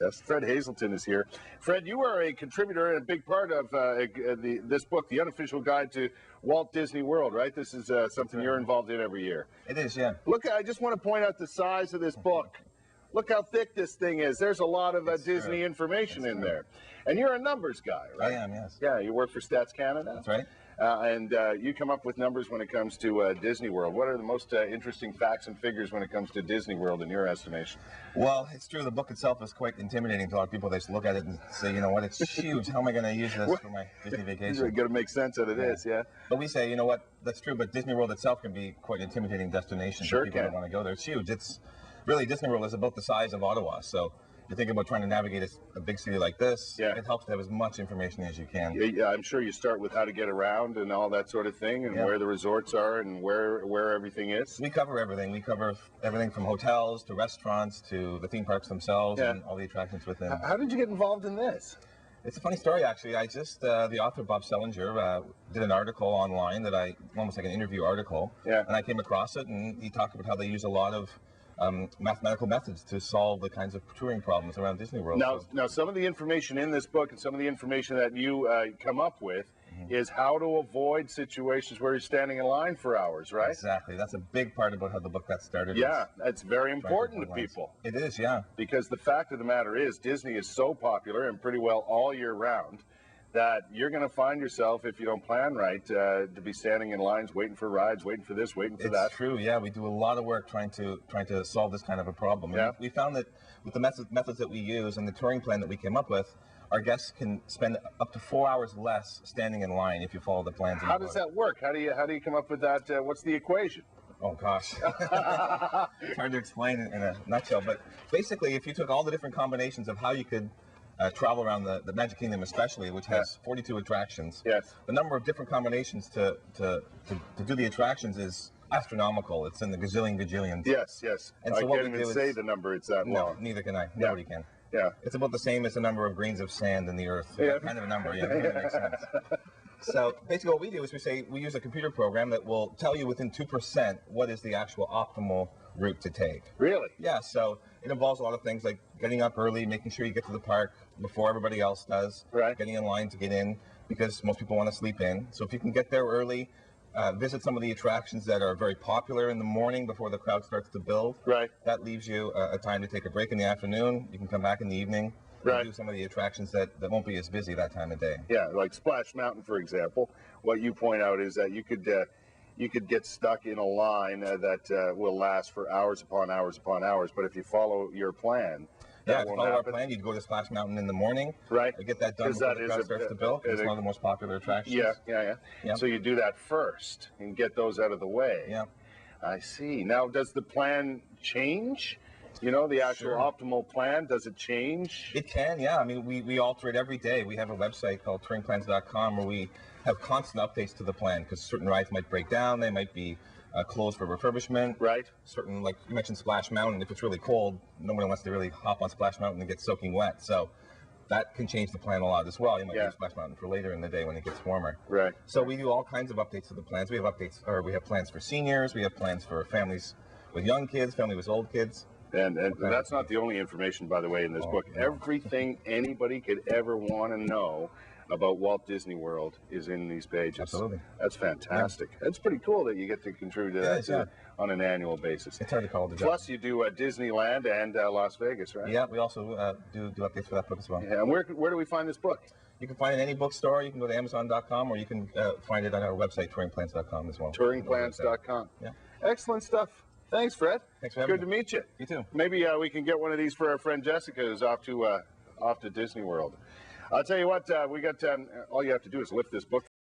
Yes, Fred Hazelton is here. Fred, you are a contributor and a big part of this book, The Unofficial Guide to Walt Disney World, right? This is something you're involved in every year. It is, yeah. Look, I just want to point out the size of this book. Look how thick this thing is. There's a lot of Disney information in there. And you're a numbers guy, right? I am, yes. Yeah, you work for Stats Canada. That's right. And you come up with numbers when it comes to Disney World. What are the most interesting facts and figures when it comes to Disney World in your estimation? Well, it's true. The book itself is quite intimidating to a lot of people. They just look at it and say, you know what, it's huge. How am I going to use this for my Disney vacation? You've got to make sense out of this, yeah. But we say, you know what, that's true, but Disney World itself can be quite an intimidating destination for people that want to go there. It's huge. It's really, Disney World is about the size of Ottawa, so you're thinking about trying to navigate a big city like this, it helps to have as much information as you can. Yeah, I'm sure you start with how to get around and all that sort of thing, and where the resorts are and where everything is. We cover everything. We cover everything from hotels to restaurants to the theme parks themselves and all the attractions within. How did you get involved in this? It's a funny story, actually. I just, the author, Bob Selinger, did an article online that almost like an interview article, and I came across it, and he talked about how they use a lot of mathematical methods to solve the kinds of touring problems around Disney World. Now, some of the information in this book and some of the information that you come up with is how to avoid situations where you're standing in line for hours, right? Exactly. That's a big part about how the book got started. Yeah, that's very important to people. It is, yeah. Because the fact of the matter is, Disney is so popular and pretty well all year round that you're going to find yourself, if you don't plan right, to be standing in lines, waiting for rides, waiting for this, waiting for that. It's true, yeah. We do a lot of work trying to solve this kind of a problem. Yeah. We found that with the methods that we use and the touring plan that we came up with, our guests can spend up to 4 hours less standing in line if you follow the plans. How does that work? How do you come up with that? What's the equation? Oh gosh, it's hard to explain in a nutshell. But basically, if you took all the different combinations of how you could travel around the Magic Kingdom, especially, which has 42 attractions. Yes. The number of different combinations to do the attractions is astronomical. It's in the gajillions. Yes, yes. And so I can't even say the number. It's that long. No, neither can I. Nobody can. Yeah. It's about the same as the number of grains of sand in the earth. That kind of a number. Yeah, that makes sense. So basically what we do is we use a computer program that will tell you within 2% what is the actual optimal route to take. Really? Yeah, so it involves a lot of things like getting up early, making sure you get to the park before everybody else does, getting in line to get in, because most people want to sleep in. So if you can get there early, visit some of the attractions that are very popular in the morning before the crowd starts to build. Right. That leaves you a time to take a break in the afternoon. You can come back in the evening. Right. Do some of the attractions that won't be as busy that time of day. Yeah, like Splash Mountain, for example. What you point out is that you could get stuck in a line that will last for hours upon hours upon hours. But if you follow your plan, if you follow our plan, you'd go to Splash Mountain in the morning. Right. Get that done before the crowd starts to build. It's one of the most popular attractions. Yeah. So you do that first and get those out of the way. Yeah. I see. Now, does the plan change? You know, the actual optimal plan, does it change? It can, yeah. I mean, we alter it every day. We have a website called touringplans.com where we have constant updates to the plan, because certain rides might break down, they might be closed for refurbishment. Right. Certain, like you mentioned Splash Mountain, if it's really cold, nobody wants to really hop on Splash Mountain and get soaking wet. So that can change the plan a lot as well. You might use Splash Mountain for later in the day when it gets warmer. Right. So we do all kinds of updates to the plans. We have plans for seniors, we have plans for families with young kids, families with old kids. And that's not the only information, by the way, in this book. Everything anybody could ever want to know about Walt Disney World is in these pages. Absolutely. That's fantastic. That's pretty cool that you get to contribute to that on an annual basis. It's hard to call it a job. Plus, you do Disneyland and Las Vegas, right? Yeah, we also do updates for that book as well. Yeah, and where do we find this book? You can find it in any bookstore. You can go to Amazon.com, or you can find it on our website, touringplans.com as well. Touringplans.com. Yeah. Excellent stuff. Thanks, Fred. Thanks for having me. Good to meet you. You too. Maybe we can get one of these for our friend Jessica, who's off to Disney World. I'll tell you what, we got. All you have to do is lift this book.